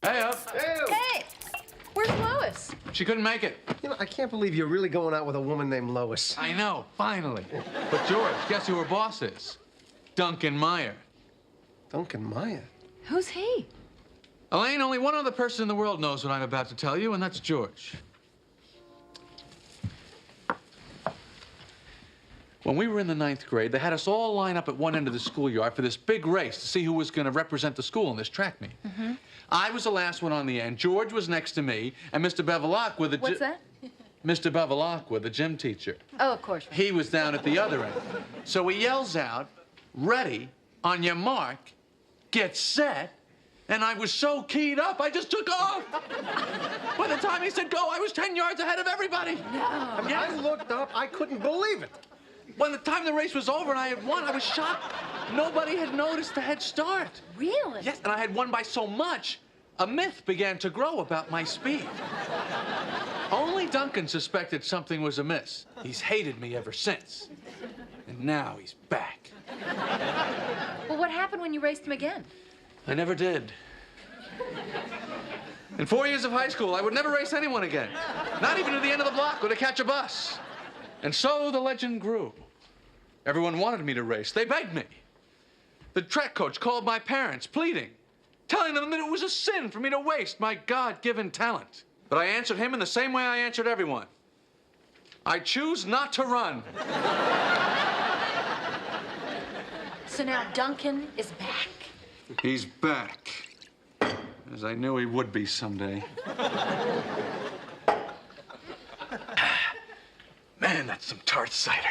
Hey, up. Hey, where's Lois? She couldn't make it. You know, I can't believe you're really going out with a woman named Lois. I know, finally. But George, guess who her boss is? Duncan Meyer. Duncan Meyer? Who's he? Elaine, only one other person in the world knows what I'm about to tell you, and that's George. When we were in the 9th grade, they had us all line up at one end of the schoolyard for this big race to see who was going to represent the school in this track meet. Mm-hmm. I was the last one on the end. George was next to me, and Mr. Bevilacqua, the What's that? Mr. Bevilacqua, the gym teacher. Oh, of course. He was down at the other end. So he yells out, "Ready, on your mark, get set." And I was so keyed up, I just took off. By the time he said go, I was 10 yards ahead of everybody. No. I looked up, I couldn't believe it. By the time the race was over and I had won, I was shocked. Nobody had noticed the head start. Really? Yes, and I had won by so much, a myth began to grow about my speed. Only Duncan suspected something was amiss. He's hated me ever since. And now he's back. Well, what happened when you raced him again? I never did. In 4 years of high school, I would never race anyone again. Not even to the end of the block or to catch a bus. And so the legend grew. Everyone wanted me to race. They begged me. The track coach called my parents, pleading, telling them that it was a sin for me to waste my God-given talent. But I answered him in the same way I answered everyone. I choose not to run. So now Duncan is back. He's back, as I knew he would be someday. Man, that's some tart cider.